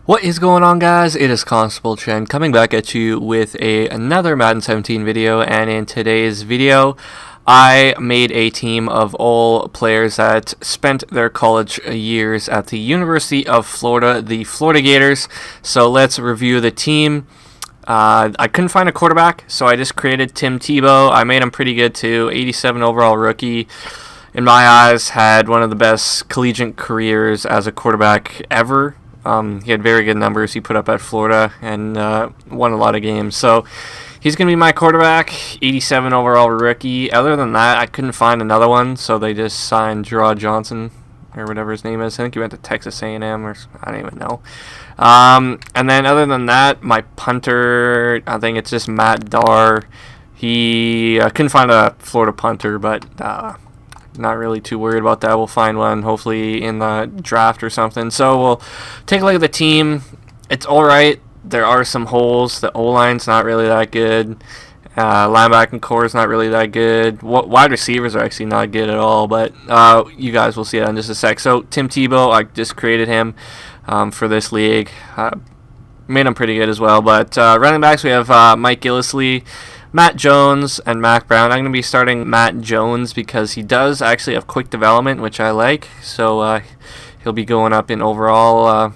What is going on, guys? It is Constable Chen coming back at you with another Madden 17 video, and in today's video I made a team of all players that spent their college years at the University of Florida, the Florida Gators. So let's review the team. I couldn't find a quarterback, so I just created Tim Tebow. I made him pretty good too, 87 overall rookie. In my eyes, had one of the best collegiate careers as a quarterback ever. He had very good numbers he put up at Florida and won a lot of games. So he's going to be my quarterback, 87 overall rookie. Other than that, I couldn't find another one, so they just signed Gerard Johnson, or whatever his name is. I think he went to Texas A&M, or I don't even know. And then other than that, my punter, I think it's just Matt Darr. I couldn't find a Florida punter, but not really too worried about that. We'll find one hopefully in the draft or something. So we'll take a look at the team. It's alright. There are some holes. The O-line's not really that good. Linebacking core is not really that good. Wide receivers are actually not good at all, but you guys will see that in just a sec. So Tim Tebow, I just created him for this league. Made him pretty good as well. But running backs, we have Mike Gillislee, Matt Jones, and Mac Brown. I'm going to be starting Matt Jones because he does actually have quick development, which I like. So he'll be going up in overall,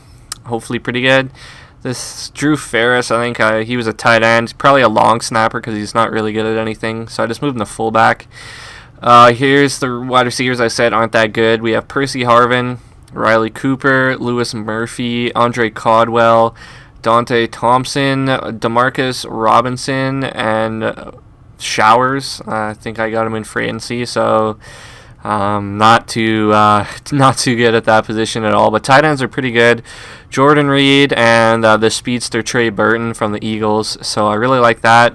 hopefully pretty good. This Drew Ferris, I think he was a tight end. Probably a long snapper because he's not really good at anything. So I just moved him to fullback. Here's the wide receivers I said aren't that good. We have Percy Harvin, Riley Cooper, Lewis Murphy, Andre Caldwell, Dante Thompson, Demarcus Robinson, and Showers. I think I got him in free agency, so not too good at that position at all. But tight ends are pretty good. Jordan Reed and the speedster Trey Burton from the Eagles. So I really like that.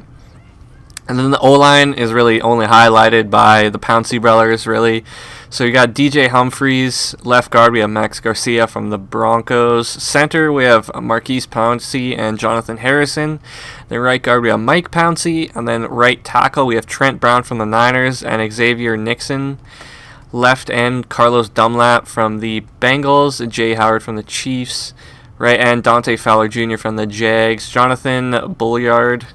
And then the O-line is really only highlighted by the Pouncey brothers, really. So you got DJ Humphreys. Left guard, we have Max Garcia from the Broncos. Center, we have Marquise Pouncey and Jonathan Harrison. Then right guard, we have Mike Pouncey. And then right tackle, we have Trent Brown from the Niners and Xavier Nixon. Left end, Carlos Dunlap from the Bengals. Jay Howard from the Chiefs. Right end, Dante Fowler Jr. from the Jags. Jonathan Bulliard.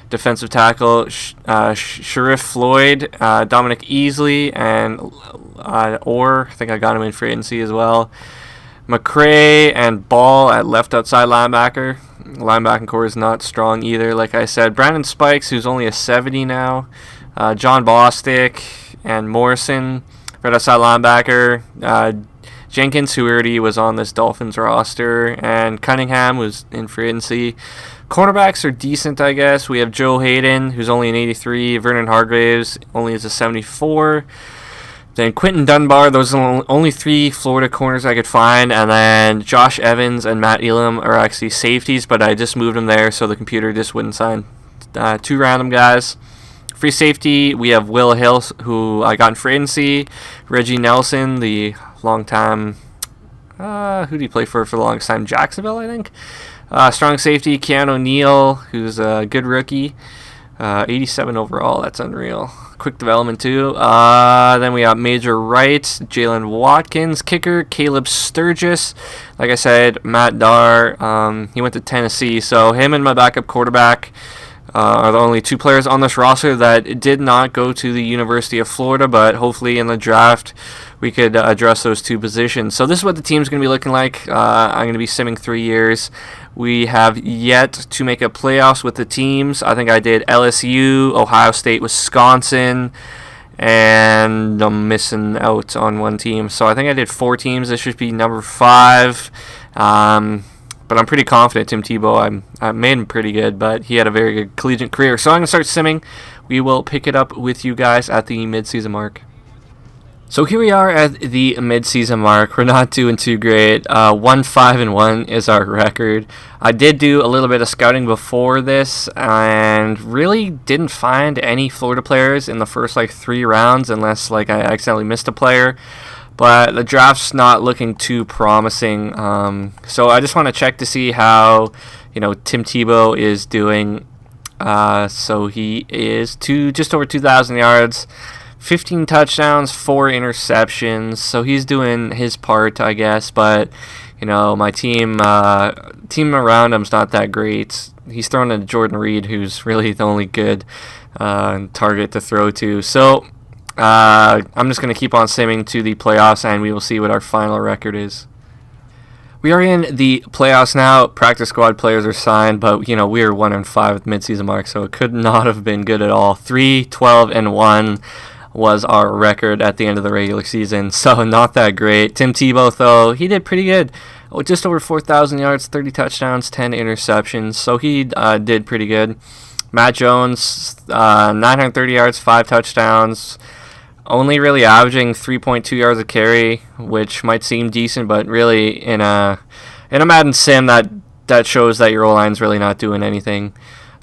Defensive tackle, Sharif Floyd, Dominic Easley, and I think I got him in free agency as well. McCray and Ball at left outside linebacker. Linebacking core is not strong either, like I said. Brandon Spikes, who's only a 70 now. John Bostic and Morrison, right outside linebacker. Jenkins, who already was on this Dolphins roster, and Cunningham was in free agency. Cornerbacks are decent, I guess. We have Joe Hayden, who's only an 83. Vernon Hargraves only is a 74. Then Quentin Dunbar. Those are the only three Florida corners I could find. And then Josh Evans and Matt Elam are actually safeties, but I just moved them there so the computer just wouldn't sign two random guys. Free safety, we have Will Hill, who I got in free agency. Reggie Nelson, the long-time... who did he play for the longest time? Jacksonville, I think. Strong safety, Keanu Neal, who's a good rookie. 87 overall, that's unreal. Quick development, too. Then we got major right, Jalen Watkins. Kicker, Caleb Sturgis. Like I said, Matt Darr. He went to Tennessee, so him and my backup quarterback are the only two players on this roster that did not go to the University of Florida, but hopefully in the draft we could address those two positions. So this is what the team's going to be looking like. I'm going to be simming 3 years. We have yet to make a playoffs with the teams. I think I did LSU, Ohio State, Wisconsin, and I'm missing out on one team. So I think I did 4 teams. This should be number 5. But I'm pretty confident Tim Tebow. I made him pretty good, but he had a very good collegiate career. So I'm going to start simming. We will pick it up with you guys at the midseason mark. So here we are at the midseason mark. We're not doing too great. 1-5-1 is our record. I did do a little bit of scouting before this and really didn't find any Florida players in the first 3 rounds unless I accidentally missed a player. But the draft's not looking too promising. So I just want to check to see how Tim Tebow is doing. So he is just over 2,000 yards. 15 touchdowns, 4 interceptions, so he's doing his part, I guess, but, my team team around him's not that great. He's thrown to Jordan Reed, who's really the only good target to throw to. So I'm just going to keep on simming to the playoffs, and we will see what our final record is. We are in the playoffs now. Practice squad players are signed, but we are 1-5 with midseason mark, so it could not have been good at all. 3-12-1 was our record at the end of the regular season, so not that great. Tim Tebow, though, he did pretty good. Just over 4,000 yards, 30 touchdowns, 10 interceptions, so he did pretty good. Matt Jones, 930 yards, 5 touchdowns. Only really averaging 3.2 yards a carry, which might seem decent, but really in a Madden sim that shows that your O-line's really not doing anything.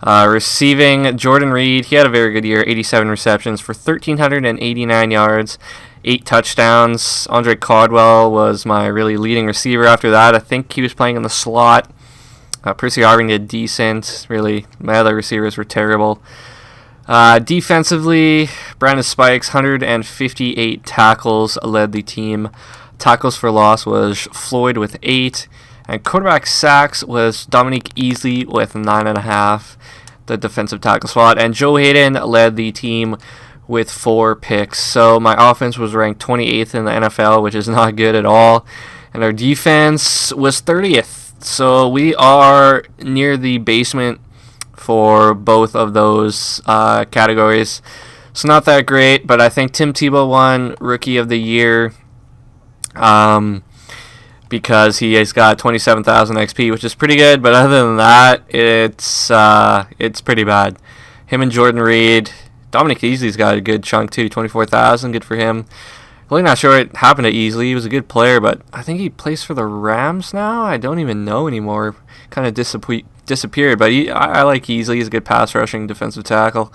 Receiving, Jordan Reed, he had a very good year, 87 receptions for 1,389 yards, 8 touchdowns. Andre Caldwell was my really leading receiver after that. I think he was playing in the slot. Percy Harvin did decent. Really, my other receivers were terrible. Defensively, Brandon Spikes, 158 tackles, led the team. Tackles for loss was Floyd with 8. And quarterback sacks was Dominique Easley with 9.5, the defensive tackle spot. And Joe Hayden led the team with 4 picks. So my offense was ranked 28th in the NFL, which is not good at all. And our defense was 30th. So we are near the basement for both of those categories. So not that great, but I think Tim Tebow won Rookie of the Year because he has got 27,000 XP, which is pretty good, but other than that, it's pretty bad. Him and Jordan Reed. Dominic Easley's got a good chunk too, 24,000, good for him. Really not sure what happened to Easley. He was a good player, but I think he plays for the Rams now. I don't even know anymore. Kind of disappeared, but I like Easley. He's a good pass rushing defensive tackle.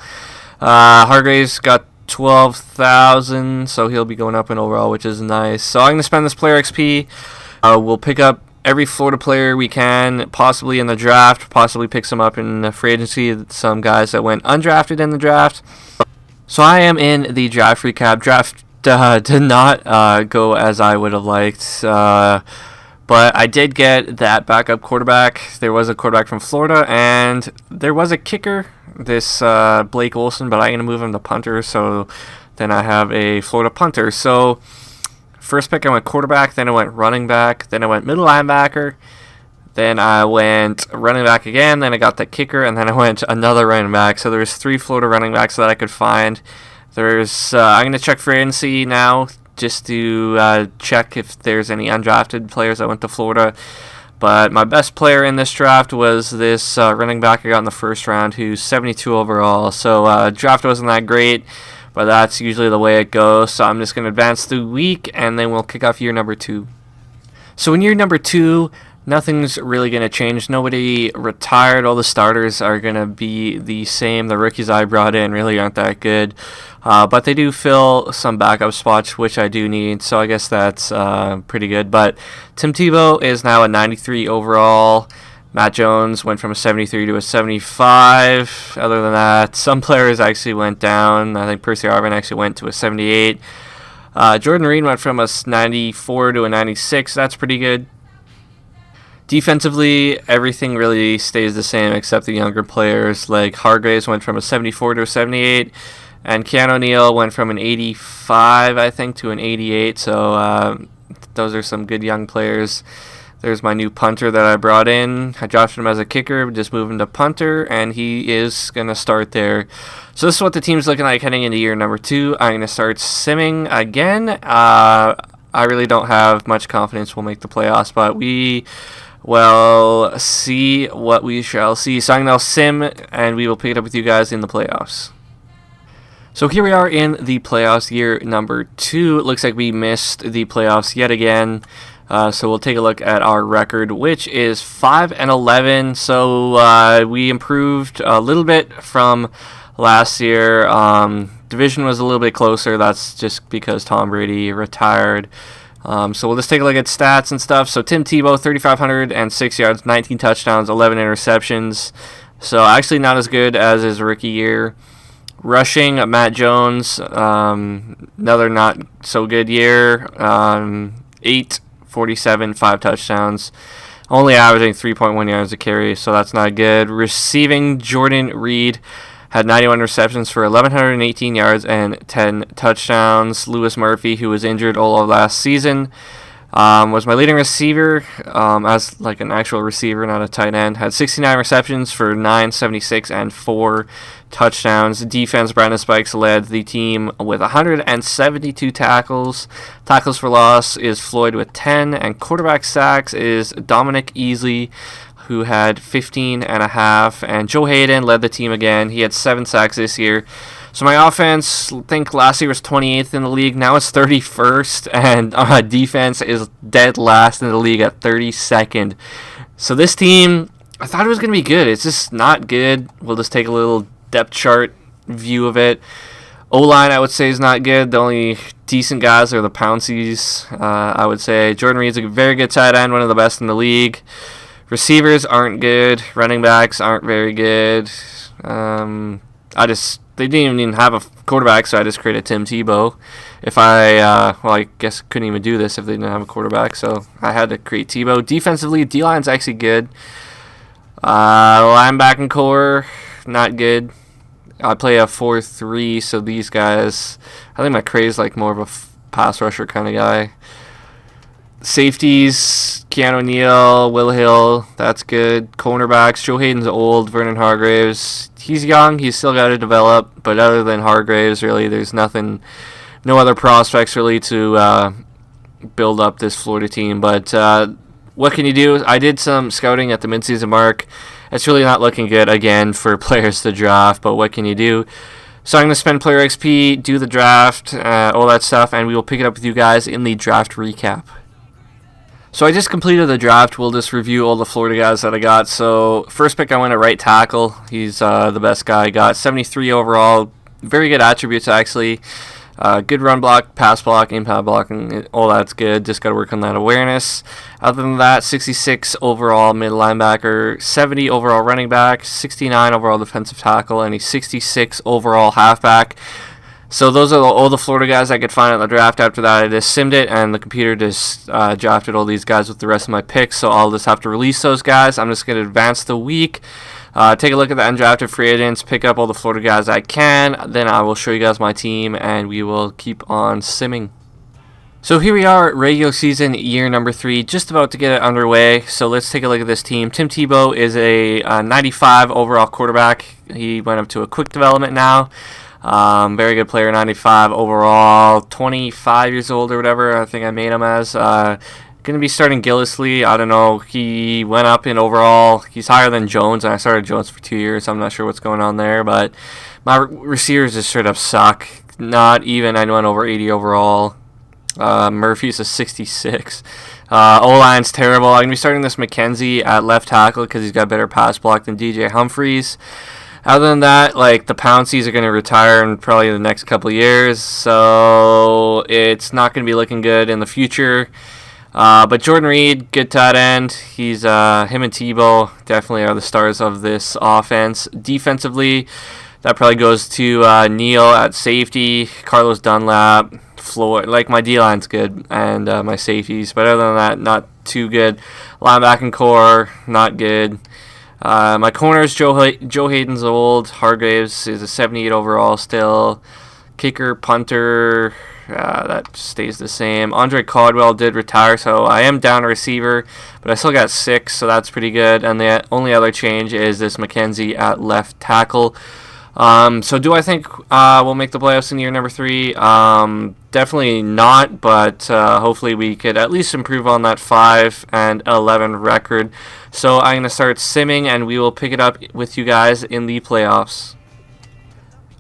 Hargraves got 12,000, so he'll be going up in overall, which is nice. So I'm going to spend this player XP. We'll pick up every Florida player we can, possibly in the draft, possibly pick some up in the free agency, some guys that went undrafted in the draft. So I am in the draft recap. Draft did not go as I would have liked, but I did get that backup quarterback. There was a quarterback from Florida, and there was a kicker, this Blake Olson, but I'm going to move him to punter, so then I have a Florida punter. So first pick I went quarterback, then I went running back, then I went middle linebacker, then I went running back again, then I got the kicker, and then I went another running back. So there's 3 Florida running backs that I could find. There's I'm going to check free agency now just to check if there's any undrafted players that went to Florida. But my best player in this draft was this running back I got in the first round, who's 72 overall. So draft wasn't that great, but that's usually the way it goes. So I'm just going to advance through week, and then we'll kick off year number 2. So in year number 2, nothing's really going to change. Nobody retired. All the starters are going to be the same. The rookies I brought in really aren't that good. But they do fill some backup spots, which I do need. So I guess that's pretty good. But Tim Tebow is now a 93 overall. Matt Jones went from a 73 to a 75. Other than that, some players actually went down. I think Percy Harvin actually went to a 78. Jordan Reed went from a 94 to a 96. That's pretty good. Defensively, everything really stays the same except the younger players. Like Hargraves went from a 74 to a 78, and Keanu O'Neal went from an 85, I think, to an 88. So those are some good young players. There's my new punter that I brought in. I dropped him as a kicker, just moved him to punter, and he is going to start there. So this is what the team's looking like heading into year number 2. I'm going to start simming again. I really don't have much confidence we'll make the playoffs, but we will see what we shall see. So I'm going to sim, and we will pick it up with you guys in the playoffs. So here we are in the playoffs, year number 2. It looks like we missed the playoffs yet again. So we'll take a look at our record, which is 5-11. So we improved a little bit from last year. Division was a little bit closer. That's just because Tom Brady retired. So we'll just take a look at stats and stuff. So Tim Tebow, 3,506 yards, 19 touchdowns, 11 interceptions. So actually not as good as his rookie year. Rushing, Matt Jones, another not so good year. 8, 47, 5 touchdowns. only averaging 3.1 yards a carry, so that's not good. Receiving, Jordan Reed had 91 receptions for 1,118 yards and 10 touchdowns. Lewis Murphy, who was injured all of last season, was my leading receiver, as like an actual receiver, not a tight end. Had 69 receptions for 976 and 4 touchdowns. Defense, Brandon Spikes led the team with 172 tackles. Tackles for loss is Floyd with 10, and quarterback sacks is Dominic Easley, who had 15 and a half, and Joe Hayden led the team again. He had 7 sacks this year. So my offense, I think last year was 28th in the league. Now it's 31st, and defense is dead last in the league at 32nd. So this team, I thought it was going to be good. It's just not good. We'll just take a little depth chart view of it. O-line, I would say, is not good. The only decent guys are the Pounceys, I would say. Jordan Reed's a very good tight end, one of the best in the league. Receivers aren't good. Running backs aren't very good. They didn't even have a quarterback, so I just created Tim Tebow. I guess couldn't even do this if they didn't have a quarterback, so I had to create Tebow. Defensively, D-line's actually good. Linebacking core, not good. I play a 4-3, so these guys, I think McCray's like more of a pass rusher kind of guy. Safeties, Keanu Neal, Will Hill, that's good. Cornerbacks, Joe Hayden's old, Vernon Hargraves, he's young, he's still got to develop, but other than Hargraves, really, there's nothing, no other prospects really to build up this Florida team. But what can you do? I did some scouting at the midseason mark. It's really not looking good, again, for players to draft, but what can you do? So I'm going to spend player XP, do the draft, all that stuff, and we will pick it up with you guys in the draft recap. So I just completed the draft. We'll just review all the Florida guys that I got. So first pick, I went at right tackle. He's the best guy I got. 73 overall. Very good attributes, actually. Good run block, pass block, impact blocking. All that's good. Just got to work on that awareness. Other than that, 66 overall middle linebacker, 70 overall running back, 69 overall defensive tackle, and a 66 overall halfback. So those are all the Florida guys I could find at the draft. After that, I just simmed it, and the computer just drafted all these guys with the rest of my picks, so I'll just have to release those guys. I'm just going to advance the week, take a look at the undrafted free agents, pick up all the Florida guys I can, then I will show you guys my team, and we will keep on simming. So here we are, regular season, year number 3, just about to get it underway. So let's take a look at this team. Tim Tebow is a 95 overall quarterback. He went up to a quick development now. Very good player, 95 overall, 25 years old or whatever, I think I made him as. Going to be starting Gillisley. I don't know. He went up in overall. He's higher than Jones, and I started Jones for 2 years. So I'm not sure what's going on there, but my receivers just straight up suck. Not even. I went over 80 overall. Murphy's a 66. O-line's terrible. I'm going to be starting this McKenzie at left tackle because he's got better pass block than DJ Humphries. Other than that, like, the Pounceys are going to retire in probably the next couple of years, so it's not going to be looking good in the future. But Jordan Reed, good tight end. He's him and Tebow definitely are the stars of this offense. Defensively, that probably goes to Neal at safety, Carlos Dunlap, Floyd. Like, my D-line's good, and my safeties, but other than that, not too good. Linebacking core, not good. My corners, Joe Hayden's old. Hargraves is a 78 overall still. Kicker, punter, that stays the same. Andre Caldwell did retire, so I am down a receiver, but I still got 6, so that's pretty good. And the only other change is this McKenzie at left tackle. So do I think we'll make the playoffs in year number 3? Definitely not, but hopefully we could at least improve on that 5-11 record. So I'm going to start simming, and we will pick it up with you guys in the playoffs.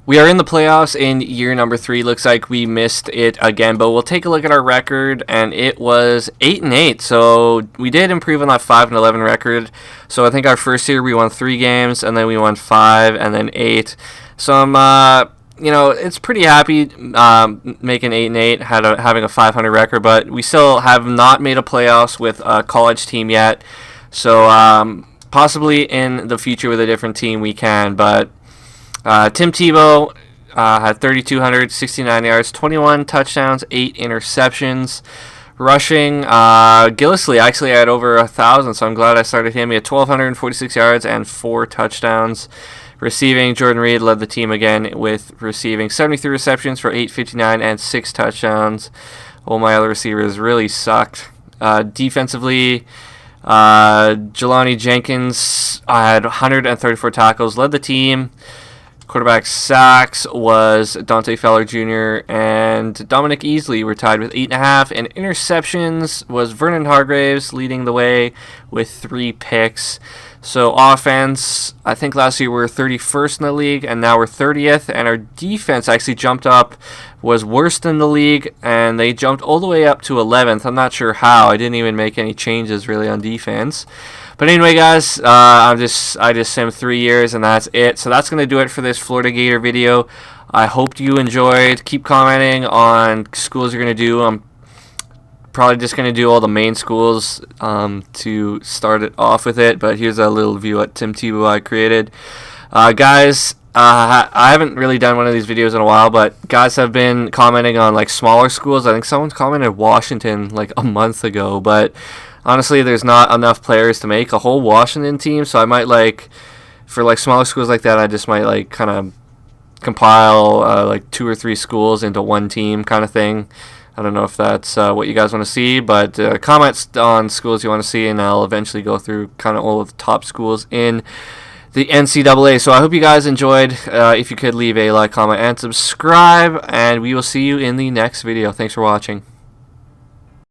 We are in the playoffs in year number 3. Looks like we missed it again, but we'll take a look at our record, and it was 8-8. So we did improve on that 5-11 record. So I think our first year we won 3 games, and then we won 5, and then 8. So I'm, it's pretty happy making 8-8, having a 500 record, but we still have not made a playoffs with a college team yet. So possibly in the future with a different team we can, but Tim Tebow had 3,269 yards, 21 touchdowns, 8 interceptions. Rushing, Gillisley actually had over 1,000, so I'm glad I started him. He had 1,246 yards and 4 touchdowns. Receiving, Jordan Reed led the team again with receiving 73 receptions for 859 and 6 touchdowns. All my other receivers really sucked. Defensively, Jelani Jenkins had 134 tackles, led the team. Quarterback sacks was Dante Fowler Jr. and Dominic Easley were tied with 8.5. And interceptions was Vernon Hargraves leading the way with 3 picks. So offense, I think last year we were 31st in the league, and now we're 30th. And our defense actually jumped up, was worst in the league, and they jumped all the way up to 11th. I'm not sure how. I didn't even make any changes really on defense. But anyway, guys, I just simmed 3 years, and that's it. So that's going to do it for this Florida Gator video. I hope you enjoyed. Keep commenting on schools you're going to do. I'm probably just going to do all the main schools to start it off with it. But here's a little view at Tim Tebow I created. Guys, I haven't really done one of these videos in a while, but guys have been commenting on like smaller schools. I think someone commented Washington like a month ago, but honestly, there's not enough players to make a whole Washington team, so I might like, for like smaller schools like that, I just might like kind of compile like 2 or 3 schools into one team kind of thing. I don't know if that's what you guys want to see, but comments on schools you want to see, and I'll eventually go through kind of all of the top schools in the NCAA. So I hope you guys enjoyed. If you could leave a like, comment, and subscribe, and we will see you in the next video. Thanks for watching.